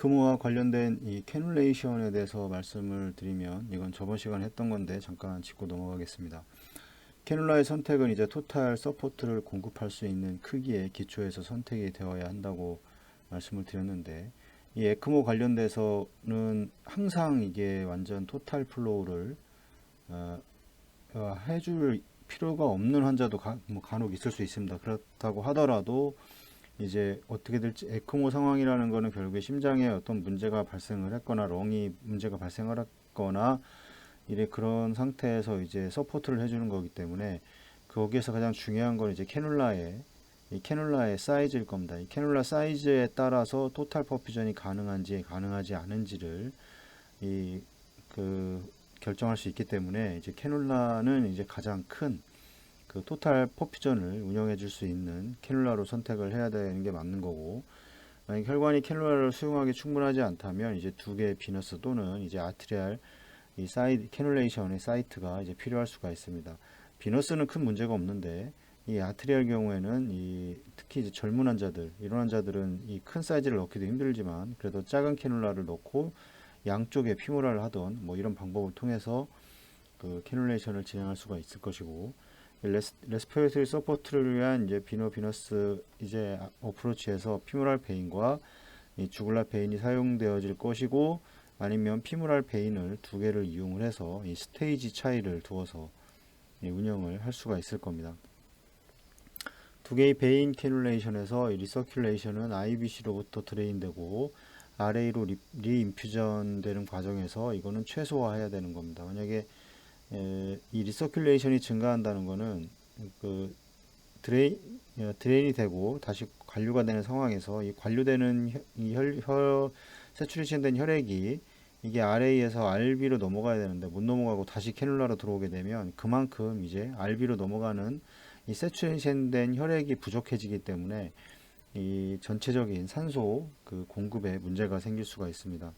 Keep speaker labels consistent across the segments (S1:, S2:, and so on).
S1: 에크모와 관련된 이 캐놀레이션에 대해서 말씀을 드리면, 이건 저번 시간에 했던 건데 잠깐 짚고 넘어가겠습니다. 캐놀라의 선택은 이제 토탈 서포트를 공급할 수 있는 크기에 기초해서 선택이 되어야 한다고 말씀을 드렸는데, 이 에크모 관련돼서는 항상 이게 완전 토탈 플로우를 해줄 필요가 없는 환자도 간혹 있을 수 있습니다. 그렇다고 하더라도 이제 어떻게 될지, 에크모 상황이라는 거는 결국에 심장에 어떤 문제가 발생을 했거나 렁이 문제가 발생을 했거나 이래 그런 상태에서 이제 서포트를 해주는 거기 때문에, 거기에서 가장 중요한 건 이제 이 캐놀라의 사이즈일 겁니다. 이 캐놀라 사이즈에 따라서 토탈 퍼퓨전이 가능한지 가능하지 않은지를 이 결정할 수 있기 때문에, 이제 캐놀라는 이제 가장 큰 그 토탈 퍼퓨전을 운영해 줄 수 있는 캐놀라로 선택을 해야 되는 게 맞는 거고, 만약 혈관이 캐놀라를 수용하기 충분하지 않다면 이제 두 개의 비너스 또는 이제 아트리알 이 사이드 캐놀레이션의 사이트가 이제 필요할 수가 있습니다. 비너스는 큰 문제가 없는데, 이 아트리알 경우에는 특히 이제 젊은 환자들, 이런 환자들은 이 큰 사이즈를 넣기도 힘들지만 그래도 작은 캐놀라를 넣고 양쪽에 피모랄을 하던 뭐 이런 방법을 통해서 그 캐놀레이션을 진행할 수가 있을 것이고, 레스피레이터리 서포트를 위한 이제 비너스 이제 어프로치에서 피모랄 베인과 이 주글라 베인이 사용되어질 것이고, 아니면 피모랄 베인을 두 개를 이용을 해서 이 스테이지 차이를 두어서 운영을 할 수가 있을 겁니다. 두 개의 베인 캐놀레이션에서 이 리서큘레이션은 IBC로부터 드레인되고 RA로 리인퓨전 되는 과정에서 이거는 최소화해야 되는 겁니다. 만약에 이 리서큘레이션이 증가한다는 거는 그 드레인이 되고 다시 관류가 되는 상황에서 이 관류되는 세츄레이션 된 혈액이 이게 RA에서 RB로 넘어가야 되는데 못 넘어가고 다시 캐놀라로 들어오게 되면, 그만큼 이제 RB로 넘어가는 이 세츄레이션 된 혈액이 부족해지기 때문에 이 전체적인 산소 그 공급에 문제가 생길 수가 있습니다.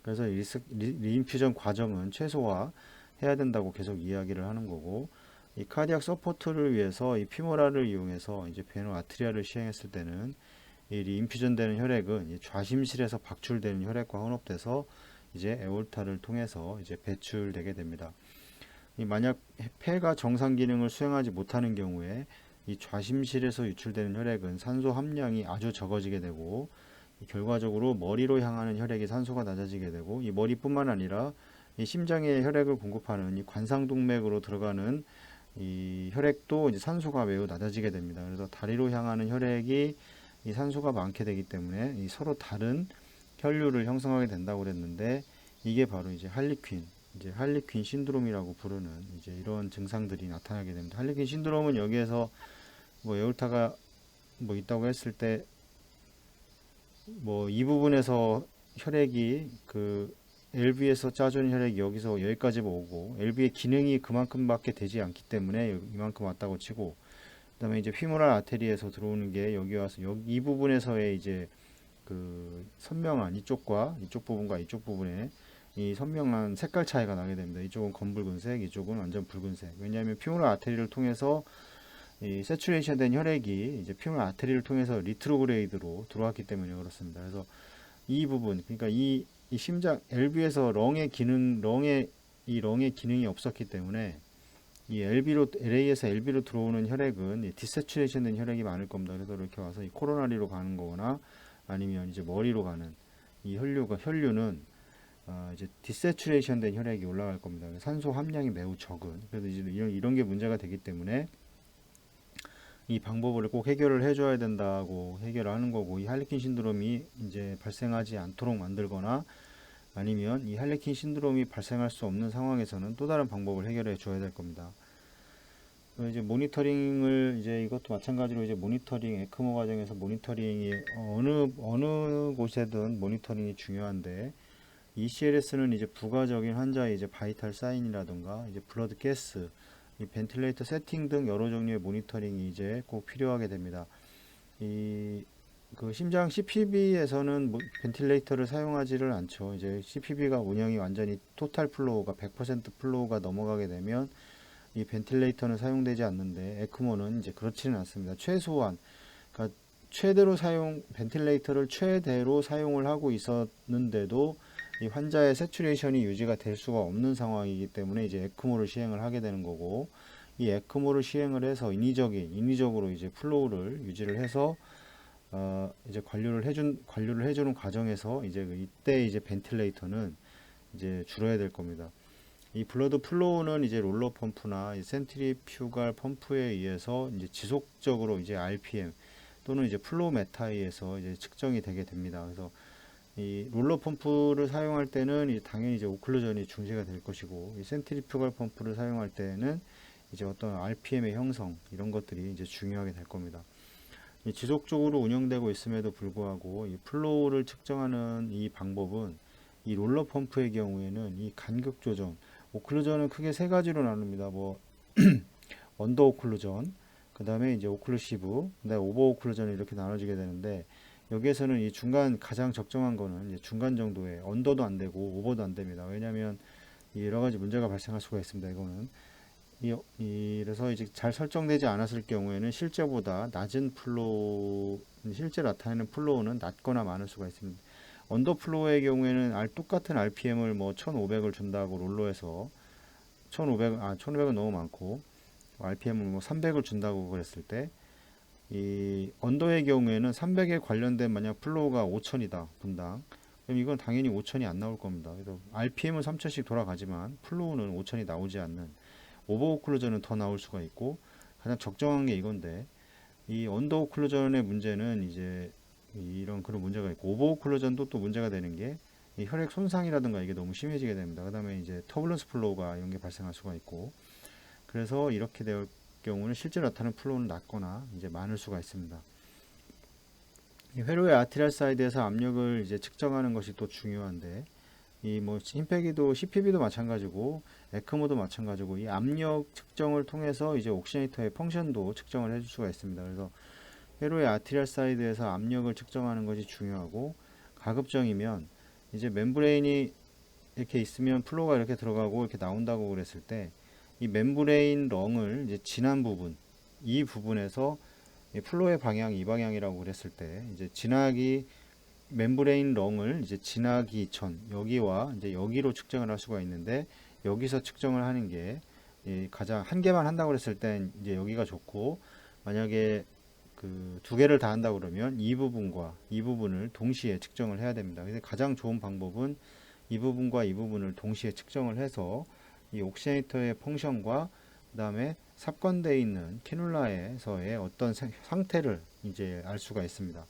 S1: 그래서 리인퓨전 과정은 최소화해야 된다고 계속 이야기를 하는 거고, 이 카디악 서포트를 위해서 이 피모랄을 이용해서 이제 베노 아트리아를 시행했을 때는 이 리인퓨전 되는 혈액은 좌심실에서 박출되는 혈액과 혼합돼서 이제 에올타를 통해서 이제 배출되게 됩니다. 만약 폐가 정상 기능을 수행하지 못하는 경우에 이 좌심실에서 유출되는 혈액은 산소 함량이 아주 적어지게 되고, 결과적으로 머리로 향하는 혈액의 산소가 낮아지게 되고, 이 머리뿐만 아니라 이 심장에 혈액을 공급하는 이 관상동맥으로 들어가는 이 혈액도 이제 산소가 매우 낮아지게 됩니다. 그래서 다리로 향하는 혈액이 이 산소가 많게 되기 때문에 이 서로 다른 혈류를 형성하게 된다고 그랬는데, 이게 바로 이제 할리퀸 신드롬이라고 부르는 이제 이런 증상들이 나타나게 됩니다. 할리퀸 신드롬은 여기에서 뭐 에올타가 뭐 있다고 했을 때 뭐 이 부분에서 혈액이 그 LV에서 짜주는 혈액이 여기서 여기까지 오고, LV의 기능이 그만큼밖에 되지 않기 때문에 이만큼 왔다고 치고, 그다음에 이제 피모랄 아테리에서 들어오는 게 여기 와서 이 부분에서의 이제 그 선명한 이쪽과 이쪽 부분과 이쪽 부분에 이 선명한 색깔 차이가 나게 됩니다. 이쪽은 검붉은색, 이쪽은 완전 붉은색. 왜냐하면 피모랄 아테리를 통해서 이 세츄레이션 된 혈액이 이제 피모랄 아테리를 통해서 리트로그레이드로 들어왔기 때문에 그렇습니다. 그래서 이 부분, 그러니까 이 심장 LV에서 렁의 기능이 없었기 때문에 이 LA에서 LB로 들어오는 혈액은 디세츄레이션 된 혈액이 많을 겁니다. 그래서 이렇게 와서 이 코로나리로 가는 거거나 아니면 이제 머리로 가는 이 혈류는 이제 디세츄레이션 된 혈액이 올라갈 겁니다. 산소 함량이 매우 적은. 그래서 이제 이런 게 문제가 되기 때문에 이 방법을 꼭 해결을 해줘야 된다고 해결하는 거고, 이 할리퀸 신드롬이 이제 발생하지 않도록 만들거나 아니면 이 할리퀸 신드롬이 발생할 수 없는 상황에서는 또 다른 방법을 해결해 줘야 될 겁니다. 이제 모니터링을 이제 이것도 마찬가지로 이제 모니터링 에크모 과정에서 모니터링이 어느 곳에든 모니터링이 중요한데, ECLS는 이제 부가적인 환자의 이제 바이탈 사인이라든가 이제 블러드 가스, 이 벤틸레이터 세팅 등 여러 종류의 모니터링이 이제 꼭 필요하게 됩니다. 그 심장 CPB에서는 벤틸레이터를 사용하지를 않죠. 이제 CPB가 운영이 완전히 토탈 플로우가 100% 플로우가 넘어가게 되면 이 벤틸레이터는 사용되지 않는데, 에크모는 이제 그렇지는 않습니다. 최소한, 그러니까 벤틸레이터를 최대로 사용을 하고 있었는데도 이 환자의 세츄레이션이 유지가 될 수가 없는 상황이기 때문에 이제 에크모를 시행을 하게 되는 거고, 이 에크모를 시행을 해서 인위적으로 이제 플로우를 유지를 해서 이제 관리를 해주는 과정에서 이때 이제 벤틸레이터는 이제 줄여야 될 겁니다. 이 블러드 플로우는 이제 롤러 펌프나 센트리퓨갈 펌프에 의해서 이제 지속적으로 이제 RPM 또는 이제 플로우 메타에 의해서 이제 측정이 되게 됩니다. 그래서 이 롤러 펌프를 사용할 때는 당연히 이제 오클루전이 중시가 될 것이고, 이 센트리퓨갈 펌프를 사용할 때는 이제 어떤 RPM의 형성 이런 것들이 이제 중요하게 될 겁니다. 이 지속적으로 운영되고 있음에도 불구하고 이 플로우를 측정하는 이 방법은 이 롤러 펌프의 경우에는 이 간격 조정, 오클루전은 크게 세 가지로 나눕니다. 뭐 언더 오클루전, 그 다음에 이제 오클루시브, 그다음에 오버 오클루전 이렇게 나눠지게 되는데, 여기에서는 이 중간 가장 적정한 거는 이제 중간 정도의 언더도 안 되고 오버도 안 됩니다. 왜냐하면 여러 가지 문제가 발생할 수가 있습니다. 이거는 그래서 이제 잘 설정되지 않았을 경우에는 실제보다 낮은 플로우, 실제 나타내는 플로우는 낮거나 많을 수가 있습니다. 언더 플로우의 경우에는 똑같은 RPM을 뭐 1500을 준다고 롤러에서 1500은 너무 많고, RPM을 뭐 300을 준다고 그랬을 때, 이 언더의 경우에는 300에 관련된 만약 플로우가 5000이다 분당, 그럼 이건 당연히 5000이 안 나올 겁니다. 그래서 RPM은 3000씩 돌아가지만 플로우는 5000이 나오지 않는, 오버 오클루전은 더 나올 수가 있고, 가장 적정한 게 이건데, 이 언더 오클루전의 문제는 이제 이런 그런 문제가 있고, 오버 오클루전도 또 문제가 되는 게 이 혈액 손상이라든가 이게 너무 심해지게 됩니다. 그 다음에 이제 터뷸런스 플로우가 이런 게 발생할 수가 있고, 그래서 이렇게 될 경우는 실제로 나타나는 플로우는 낮거나 이제 많을 수가 있습니다. 이 회로의 아티리얼 사이드에서 압력을 이제 측정하는 것이 또 중요한데, 이 뭐 심폐기도 CPB도 마찬가지고 에크모도 마찬가지고, 이 압력 측정을 통해서 이제 옥시네이터의 펑션도 측정을 해줄 수가 있습니다. 그래서 회로의 아티리얼 사이드에서 압력을 측정하는 것이 중요하고, 가급적이면 이제 멤브레인이 이렇게 있으면 플로우가 이렇게 들어가고 이렇게 나온다고 그랬을 때, 이 멤브레인 렁을 이제 지난 부분, 이 부분에서 플로우의 방향 이 방향이라고 그랬을 때, 이제 멤브레인 렁을 이제 지나기 전 여기와 이제 여기로 측정을 할 수가 있는데, 여기서 측정을 하는 게 가장 한 개만 한다고 그랬을 땐 이제 여기가 좋고, 만약에 그 두 개를 다 한다 그러면 이 부분과 이 부분을 동시에 측정을 해야 됩니다. 그래서 가장 좋은 방법은 이 부분과 이 부분을 동시에 측정을 해서 이 옥시네이터의 펑션과 그 다음에 삽관되어 있는 캐뉼라에서의 어떤 상태를 이제 알 수가 있습니다.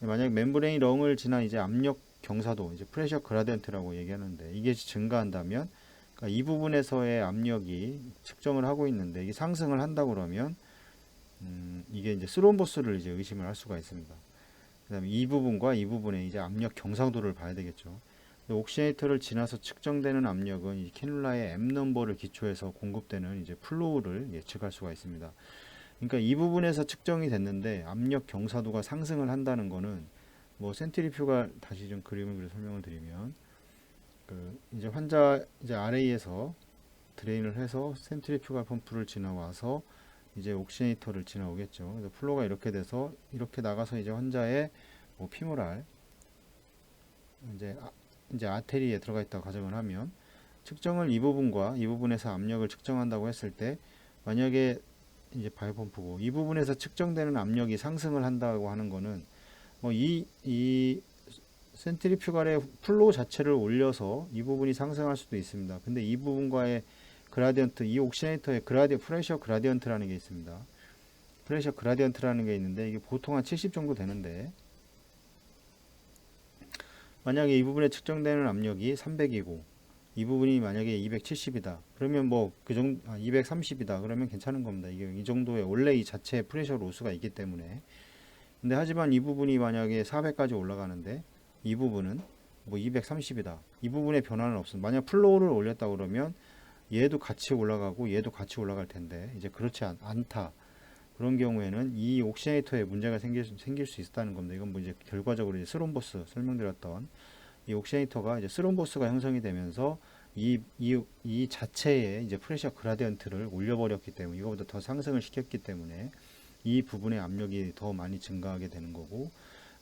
S1: 만약 멤브레인 렁을 지난 이제 압력 경사도, 이제 프레셔 그라디언트라고 얘기하는데, 이게 증가한다면, 그러니까 이 부분에서의 압력이 측정을 하고 있는데 이게 상승을 한다 그러면 이게 이제 스롬보스를 이제 의심을 할 수가 있습니다. 그다음에 이 부분과 이 부분의 이제 압력 경상도를 봐야 되겠죠. 옥시네이터를 지나서 측정되는 압력은 이 캐뉼라의 M 넘버를 기초해서 공급되는 이제 플로우를 예측할 수가 있습니다. 그러니까 이 부분에서 측정이 됐는데 압력 경사도가 상승을 한다는 거는, 뭐 센트리퓨가, 다시 좀 그림을 설명을 드리면, 이제 환자 이제 RA에서 드레인을 해서 센트리퓨갈 펌프를 지나와서 이제 옥시네이터를 지나오겠죠. 그래서 플로우가 이렇게 돼서 이렇게 나가서 이제 환자의 뭐 피모랄 이제 아테리에 들어가 있다고 가정을 하면, 측정을 이 부분과 이 부분에서 압력을 측정한다고 했을 때, 만약에 이제 바이펌프고 이 부분에서 측정되는 압력이 상승을 한다고 하는 거는, 뭐 이 센트리퓨갈의 플로우 자체를 올려서 이 부분이 상승할 수도 있습니다. 근데 이 부분과의 그라디언트, 이 옥시네이터의 프레셔 그라디언트라는 게 있습니다. 프레셔 그라디언트라는 게 있는데, 이게 보통 한 70 정도 되는데, 만약에 이 부분에 측정되는 압력이 300이고 이 부분이 만약에 270이다 그러면 뭐 그 정도 230이다 그러면 괜찮은 겁니다. 이게 이 정도의 원래 이 자체 프레셔 로스가 있기 때문에. 근데 하지만 이 부분이 만약에 400까지 올라가는데 이 부분은 뭐 230이다, 이 부분에 변화는 없습니다. 만약 플로우를 올렸다 그러면 얘도 같이 올라가고 얘도 같이 올라갈 텐데, 이제 그렇지 않다. 그런 경우에는 이 옥시네이터에 문제가 생길 수 있다는 겁니다. 이건 뭐 이제 결과적으로 이제 스롬보스 설명드렸던 이 옥시네이터가 이제 스롬보스가 형성이 되면서 이 자체의 이제 프레셔 그라디언트를 올려버렸기 때문에, 이거보다 더 상승을 시켰기 때문에 이 부분의 압력이 더 많이 증가하게 되는 거고,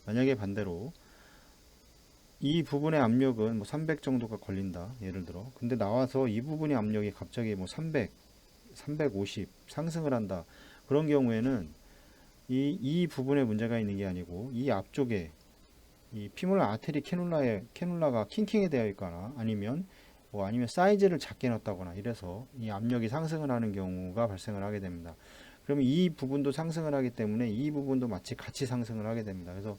S1: 만약에 반대로 이 부분의 압력은 뭐 300 정도가 걸린다, 예를 들어. 근데 나와서 이 부분의 압력이 갑자기 뭐 300, 350 상승을 한다. 그런 경우에는 이 부분에 문제가 있는 게 아니고 이 앞쪽에 이 피몰 아테리 캐놀라가 킹킹이 되어 있거나 아니면 사이즈를 작게 넣었다거나 이래서 이 압력이 상승을 하는 경우가 발생을 하게 됩니다. 그러면 이 부분도 상승을 하기 때문에 이 부분도 마치 같이 상승을 하게 됩니다. 그래서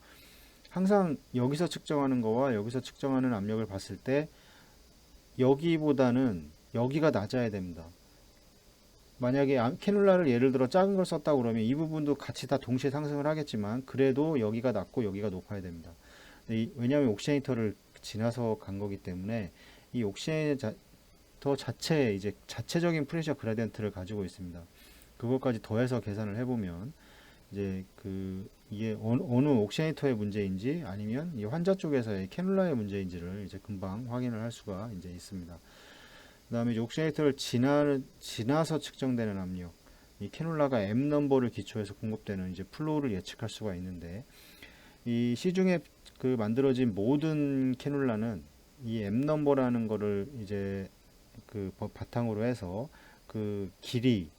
S1: 항상 여기서 측정하는 거와 여기서 측정하는 압력을 봤을 때 여기보다는 여기가 낮아야 됩니다. 만약에 캐놀라를 예를 들어 작은 걸 썼다고 그러면 이 부분도 같이 다 동시에 상승을 하겠지만 그래도 여기가 낮고 여기가 높아야 됩니다. 왜냐하면 옥시네이터를 지나서 간 거기 때문에 이 옥시네이터 자체에 이제 자체적인 프레셔 그라디언트를 가지고 있습니다. 그것까지 더해서 계산을 해보면 이제 이게 어느 옥시네이터의 문제인지 아니면 이 환자 쪽에서의 캐놀라의 문제인지를 이제 금방 확인을 할 수가 이제 있습니다. 그 다음에 이제 옥시네이터를 지나서 측정되는 압력, 이 캐놀라가 M 넘버를 기초해서 공급되는 이제 플로우를 예측할 수가 있는데, 이 시중에 만들어진 모든 캐놀라는 이 M 넘버라는 거를 이제 바탕으로 해서 길이,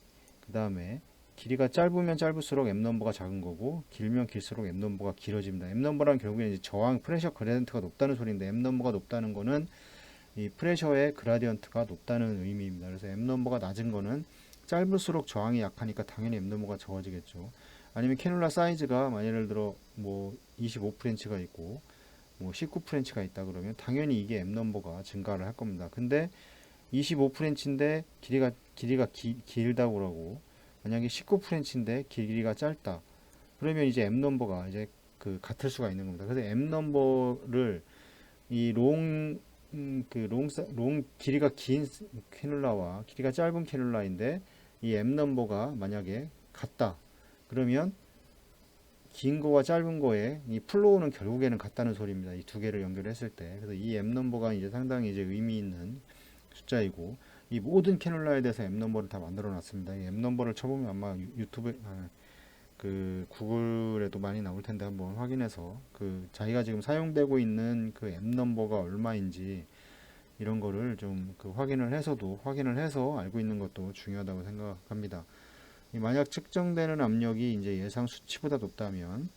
S1: 그 다음에 길이가 짧으면 짧을수록 M 넘버가 작은 거고 길면 길수록 M 넘버가 길어집니다. M 넘버란 결국에 이제 저항 프레셔 그레디언트가 높다는 소리인데, M 넘버가 높다는 거는 이 프레셔의 그라디언트가 높다는 의미입니다. 그래서 M 넘버가 낮은 거는 짧을수록 저항이 약하니까 당연히 M 넘버가 적어지겠죠. 아니면 캐놀라 사이즈가 예를 들어 뭐 25프렌치가 있고 뭐 19프렌치가 있다 그러면 당연히 이게 M 넘버가 증가를 할 겁니다. 근데 25프렌치인데 길이가 길다고 그러고 만약에 19프렌치인데 길이가 짧다. 그러면 이제 M 넘버가 이제 같을 수가 있는 겁니다. 그래서 M 넘버를 이 롱 길이가 긴 캐놀라와 길이가 짧은 캐놀라인데 이 M 넘버가 만약에 같다. 그러면 긴 거와 짧은 거에 이 플로우는 결국에는 같다는 소리입니다. 이 두 개를 연결했을 때. 그래서 이 M 넘버가 이제 상당히 이제 의미 있는 숫자이고, 이 모든 캐놀라에 대해서 M 넘버를 다 만들어 놨습니다. 이 M 넘버를 쳐보면 아마 구글에도 많이 나올 텐데 한번 확인해서 자기가 지금 사용되고 있는 M 넘버가 얼마인지 이런 거를 좀 확인을 해서 알고 있는 것도 중요하다고 생각합니다. 만약 측정되는 압력이 이제 예상 수치보다 높다면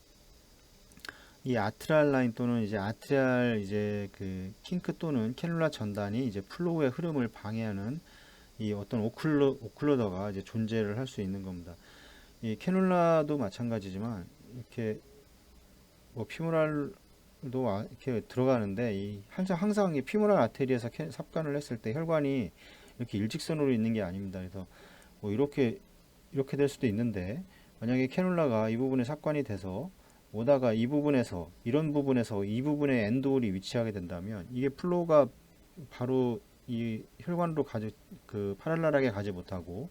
S1: 이 아트리알 라인 또는 이제 아트리알 이제 킹크 또는 캐놀라 전단이 이제 플로우의 흐름을 방해하는 이 어떤 오클루더가 이제 존재를 할 수 있는 겁니다. 이 캐놀라도 마찬가지지만 이렇게 뭐 피모랄도 이렇게 들어가는데 항상 이 피모랄 아테리에서 삽관을 했을 때 혈관이 이렇게 일직선으로 있는 게 아닙니다. 그래서 뭐 이렇게 될 수도 있는데, 만약에 캐놀라가 이 부분에 삽관이 돼서 오다가 이런 부분에서 이 부분에 엔드홀이 위치하게 된다면 이게 플로우가 바로 이 혈관으로 파랄랄하게 가지 못하고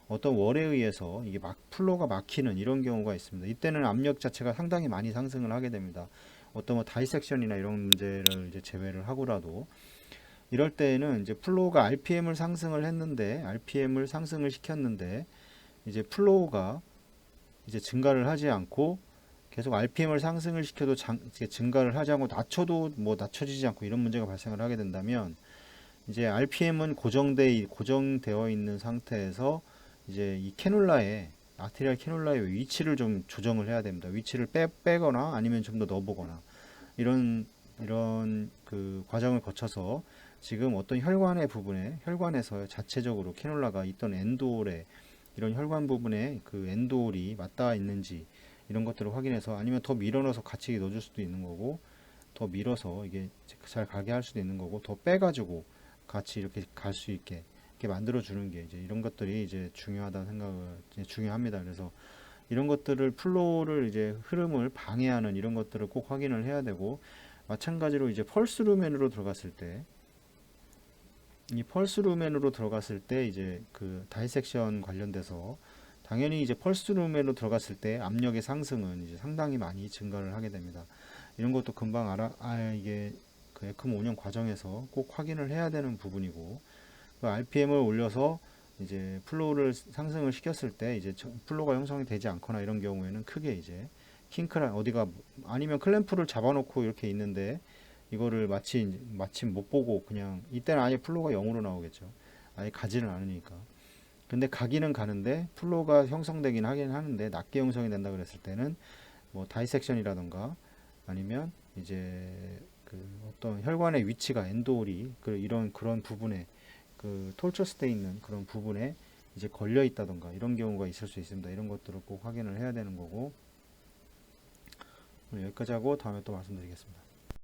S1: 어떤 월에 의해서 이게 플로우가 막히는 이런 경우가 있습니다. 이때는 압력 자체가 상당히 많이 상승을 하게 됩니다. 어떤 뭐 다이섹션이나 이런 문제를 이제 제외를 하고라도 이럴 때에는 이제 플로우가 RPM을 상승을 시켰는데 이제 플로우가 이제 증가를 하지 않고 계속 RPM을 상승을 시켜도 증가를 하지 않고 낮춰도 뭐 낮춰지지 않고 이런 문제가 발생을 하게 된다면 이제 RPM은 고정되어 있는 상태에서 이제 이 아테리알 캐놀라의 위치를 좀 조정을 해야 됩니다. 위치를 빼거나 아니면 좀 더 넣어보거나 이런 과정을 거쳐서 지금 어떤 혈관에서 자체적으로 캐놀라가 있던 엔드홀에 이런 혈관 부분에 엔드홀이 맞닿아 있는지 이런 것들을 확인해서, 아니면 더 밀어넣어서 같이 넣어줄 수도 있는 거고, 더 밀어서 이게 잘 가게 할 수도 있는 거고, 더 빼가지고 같이 이렇게 갈 수 있게 이렇게 만들어 주는 게 이제 이런 것들이 이제 중요합니다. 그래서 이런 것들을 플로우를 이제 흐름을 방해하는 이런 것들을 꼭 확인을 해야 되고, 마찬가지로 이제 펄스 루멘으로 들어갔을 때 이제 다이섹션 관련돼서 당연히 이제 펄스 루멘으로 들어갔을 때 압력의 상승은 이제 상당히 많이 증가를 하게 됩니다. 이런 것도 금방 이게 에크모 운영 과정에서 꼭 확인을 해야 되는 부분이고, RPM을 올려서 이제 플로우를 상승을 시켰을 때 이제 플로우가 형성이 되지 않거나 이런 경우에는 크게 이제 킹크란 어디가 아니면 클램프를 잡아놓고 이렇게 있는데 이거를 마침 못 보고 그냥 이때는 아예 플로우가 0으로 나오겠죠. 아예 가지는 않으니까. 근데 가기는 가는데 플로우가 형성되긴 하긴 하는데 낮게 형성이 된다 그랬을 때는 뭐 다이섹션이라던가 아니면 이제 그 어떤 혈관의 위치가 엔도리 그 이런 그런 부분에 그 톨처스돼 있는 그런 부분에 이제 걸려 있다던가 이런 경우가 있을 수 있습니다. 이런 것들을 꼭 확인을 해야 되는 거고 오늘 여기까지 하고 다음에 또 말씀드리겠습니다.